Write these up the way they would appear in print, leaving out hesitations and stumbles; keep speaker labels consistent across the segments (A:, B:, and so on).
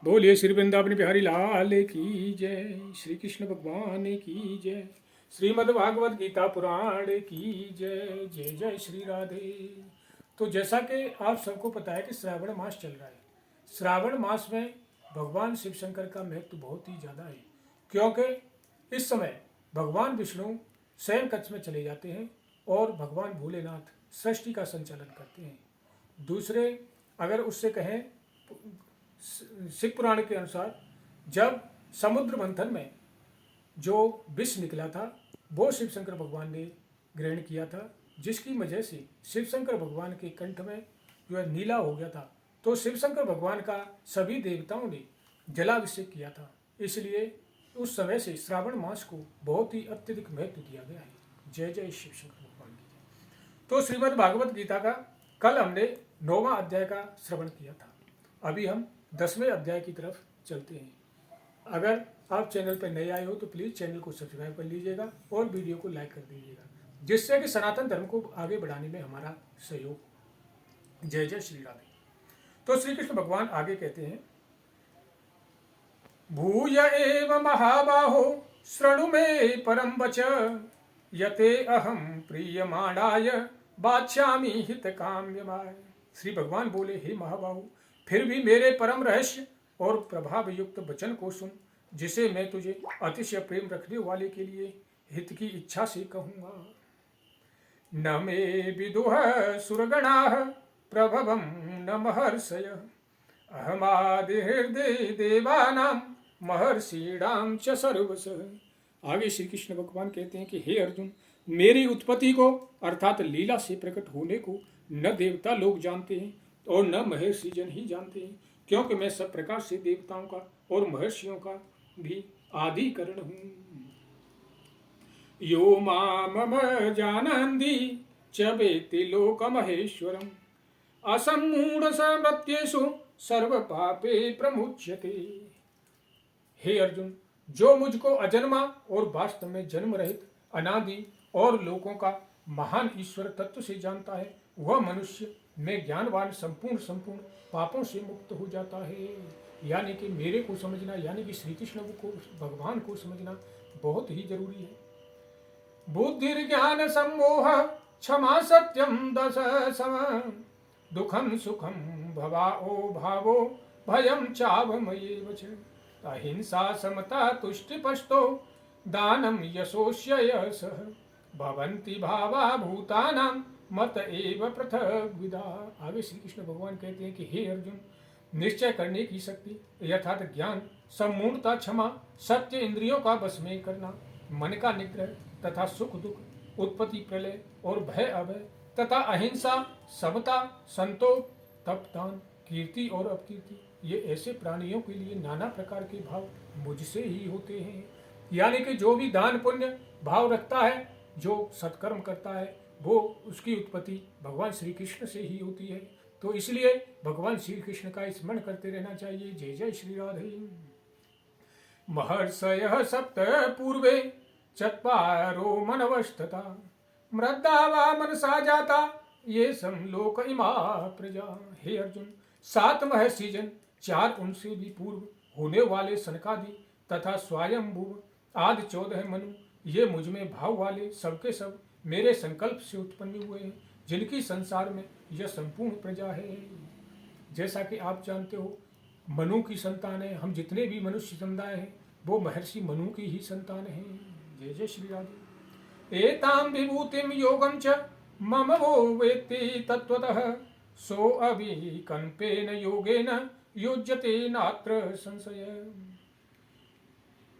A: बोलिए श्री वृंदावन बिहारी लाल की जय, श्री कृष्ण भगवान की जय, श्रीमद् भागवत गीता पुराण की जय। जय जय श्री राधे। तो जैसा कि आप सबको पता है कि श्रावण मास चल रहा है। श्रावण मास में भगवान शिव शंकर का महत्व बहुत ही ज़्यादा है, क्योंकि इस समय भगवान विष्णु शयन कक्ष में चले जाते हैं और भगवान भोलेनाथ सृष्टि का संचालन करते हैं। दूसरे अगर उससे कहें, शिव पुराण के अनुसार जब समुद्र मंथन में जो विष निकला था वो शिव शंकर भगवान ने ग्रहण किया था, जिसकी वजह से शिव शंकर भगवान के कंठ में जो है नीला हो गया था। तो शिव शंकर भगवान का सभी देवताओं ने जलाभिषेक किया था, इसलिए उस समय से श्रावण मास को बहुत ही अत्यधिक महत्व दिया गया है। जय जय शिव शंकर भगवान की जय। तो श्रीमद् भागवत गीता का कल हमने 9वां अध्याय का श्रवण किया था। अभी हम 10वें अध्याय की तरफ चलते हैं। अगर आप चैनल पर नए आए हो तो प्लीज़ चैनल को सब्सक्राइब कर लीजिएगा और वीडियो को लाइक कर दीजिएगा, जिससे कि सनातन धर्म को आगे बढ़ाने में हमारा सहयोग हो। जय जय श्री राधे। तो श्री कृष्ण भगवान आगे कहते हैं, भूय एव महाबाहो शृणु मे परम वच, यते अहम प्रियमाणाय बाछामि हित काम्यमाय। श्री भगवान बोले, हे महाबाहु, फिर भी मेरे परम रहस्य और प्रभाव युक्त वचन को सुन, जिसे मैं तुझे अतिशय प्रेम रखने वाले के लिए हित की इच्छा से कहूँगा। न मे विदुह सुरगणाः प्रभवं न महर्षय, अहमादि हृदय देवानां महर्षीणां च सर्वशः। आगे श्री कृष्ण भगवान कहते हैं कि हे अर्जुन, मेरी उत्पत्ति को अर्थात लीला से प्रकट होने को न देवता लोग जानते हैं और न महर्षि जन ही जानते हैं, क्योंकि मैं सब प्रकार से देवताओं का और महर्षियों का भी आदि कारण हूँ। यो माम जानन्ति च वेत्ति लोकमहेश्वरम्, असम्मूढ़ समृत्येषु सर्व पापे प्रमुच्यते। हे अर्जुन, जो मुझको अजन्मा और वास्तव में जन्म रहित अनादि और लोकों का महान ईश्वर तत्व से जानता है, वह मनुष्य में ज्ञानवान संपूर्ण पापों से मुक्त हो जाता है। यानी कि मेरे को समझना, यानी कि श्री कृष्ण को, भगवान को समझना बहुत ही जरूरी है। बुद्धिर्ज्ञान सम्मोह क्षमा सत्यम दश सम, दुखम सुखम भवाओ भावो भयम चावमयेव च, अहिंसा समता तुष्टिपष्टो दानम यशोश्ययसः, भवन्ति भावा भूतानां मत एव पृथक विदा। आगे श्री कृष्ण भगवान कहते हैं कि हे अर्जुन, निश्चय करने की शक्ति यथार्थ ज्ञान, सम्मूढ़ता, क्षमा, सत्य, इंद्रियों का बस में करना, मन का निग्रह तथा सुख दुख, उत्पत्ति प्रलय और भय अभय तथा अहिंसा, समता, संतोष, तप, दान, कीर्ति और अपकीर्ति, ये ऐसे प्राणियों के लिए नाना प्रकार के भाव मुझसे ही होते हैं। यानी कि जो भी दान पुण्य भाव रखता है, जो सत्कर्म करता है, वो उसकी उत्पत्ति भगवान श्री कृष्ण से ही होती है। तो इसलिए भगवान श्री कृष्ण का स्मरण करते रहना चाहिए। जय जय श्री राधे। महर्षयः सप्त पूर्वे चत्वारो मनवस्तथा, मृद्दावा मनसा जाता ये संलोक इमा प्रजा। हे अर्जुन, 7 महर्षि जन, 4 उनसे भी पूर्व होने वाले सनकादि तथा स्वयंभुव आदि 14 मनु, ये मुझ में भाव वाले सबके सब मेरे संकल्प से उत्पन्न हुए हैं, जिनकी संसार में यह संपूर्ण प्रजा है। जैसा कि आप जानते हो, मनु की संतान है। हम जितने भी मनुष्य समुदाय हैं वो महर्षि मनु की ही संतान हैं। जय जय श्री राधे। एतां विभूतिं योगं च मम वो वेत्ति तत्वतः, सो अभिकल्पेन योगेन युज्यते नात्र संशय।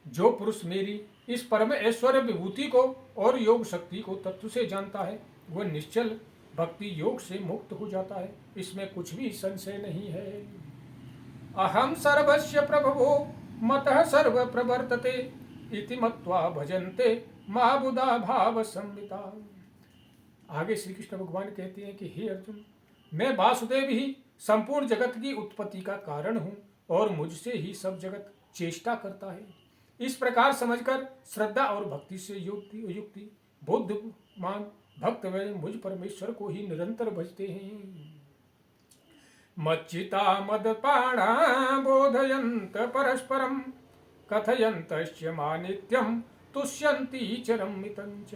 A: जो पुरुष मेरी इस परम ऐश्वर्य विभूति को और योग शक्ति को तत्व से जानता है, वह निश्चल भक्ति योग से मुक्त हो जाता है, इसमें कुछ भी संशय नहीं है। अहम सर्वस्य प्रभवो मतः सर्व प्रवर्तते, इति मत्वा भजन्ते महाबुधा भाव संविता। आगे श्री कृष्ण भगवान कहते हैं कि हे अर्जुन, मैं वासुदेव ही संपूर्ण जगत की उत्पत्ति का कारण हूँ और मुझसे ही सब जगत चेष्टा करता है। इस प्रकार समझकर श्रद्धा और भक्ति से युक्ति बुद्धिमान भक्त वे मुझ परमेश्वर को ही निरंतर भजते हैं। मच्चिता मदपाणा बोधयन्त परस्परम कथयन्तश्च मानित्यम तुष्यन्ति चरमितञ्च।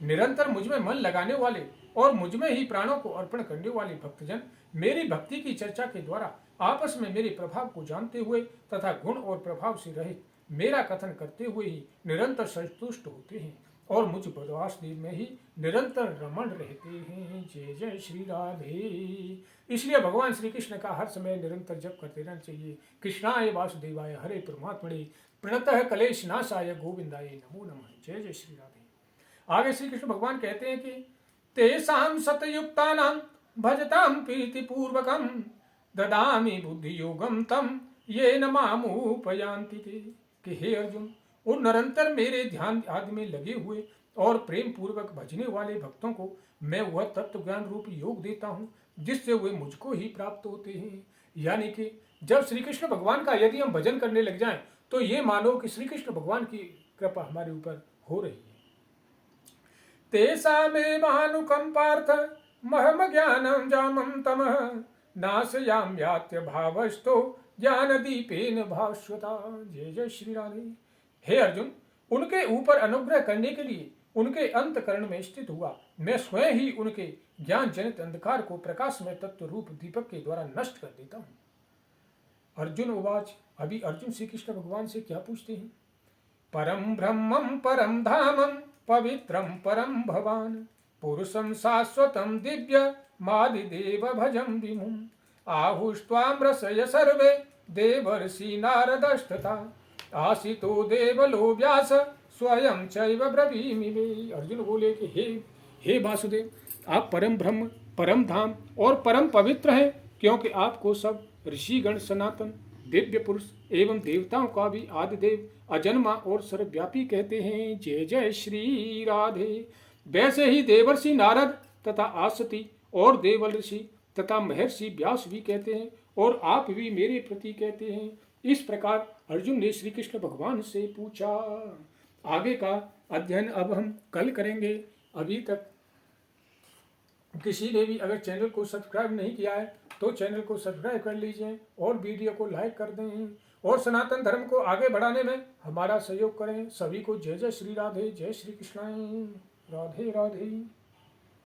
A: निरंतर मुझ में मन लगाने वाले और मुझ में ही प्राणों को अर्पण करने वाले भक्तजन मेरी भक्ति की चर्चा के द्वारा आपस में मेरे प्रभाव को जानते हुए तथा गुण और प्रभाव से रहित मेरा कथन करते हुए ही निरंतर संतुष्ट होते हैं और मुझ वासुदेव में ही निरंतर रमण रहते हैं। जय जय श्री राधे। इसलिए भगवान श्री कृष्ण का हर समय निरंतर जप करते रहना चाहिए। कृष्णाय वासुदेवाय हरे परमात्मने प्रणतः कलेश नाशाय गोविंदाय नमो नमः। जय जय श्री राधे। आगे श्री कृष्ण भगवान कहते हैं कि तेषां सतयुक्तानां भजतां प्रीतिपूर्वकं ददामि बुद्धि योगम तम ये न मामुपयांति ते। कि हे अर्जुन, उन निरंतर मेरे ध्यान आदि में लगे हुए और प्रेम पूर्वक भजने वाले भक्तों को मैं वह तत्व ज्ञान रूप योग देता हूँ जिससे वे मुझको ही प्राप्त होते हैं। यानी कि जब श्री कृष्ण भगवान का यदि हम भजन करने लग जाएं तो ये मानो कि श्री कृष्ण भगवान की कृपा हमारे ऊपर हो रही है। तेषामेवानुकंपार्थ महम ज्ञानं जामं तमः नाशयाम्यात्य भावस्तो ज्ञान दीपेन भास्वता। जय जय श्री राधे। हे अर्जुन, उनके ऊपर अनुग्रह करने के लिए उनके अंतकरण में स्थित हुआ मैं स्वयं ही उनके ज्ञान जनित अंधकार को प्रकाश में तत्व रूप दीपक के द्वारा नष्ट कर देता हूँ। अर्जुन उवाच। अभी अर्जुन श्री कृष्ण भगवान से क्या पूछते हैं? परम ब्रह्मं परम धामं पवित्रं परम भवान पुरुषं शाश्वतं दिव्य मादिदेव भजं विमुं आहुस्त्वां रसय सर्वे देवर्षि नारदस्तथा आसितो देवलो व्यास स्वयं चैव ब्रवीमि मे। अर्जुन बोले कि हे वासुदेव, आप परम ब्रह्म, परम धाम और परम पवित्र हैं, क्योंकि आपको सब ऋषिगण सनातन दिव्य पुरुष एवं देवताओं का भी आदिदेव अजन्मा और सर्वव्यापी कहते हैं। जय जय श्री राधे। वैसे ही देवर्षि नारद तथा आसती और देवल ऋषि तथा महर्षि व्यास भी कहते हैं और आप भी मेरे प्रति कहते हैं। इस प्रकार अर्जुन ने श्री कृष्ण भगवान से पूछा। आगे का अध्ययन अब हम कल करेंगे। अभी तक किसी ने भी अगर चैनल को सब्सक्राइब नहीं किया है तो चैनल को सब्सक्राइब कर लीजिए और वीडियो को लाइक कर दें और सनातन धर्म को आगे बढ़ाने में हमारा सहयोग करें। सभी को जय जय श्री राधे। जय श्री कृष्ण। राधे राधे।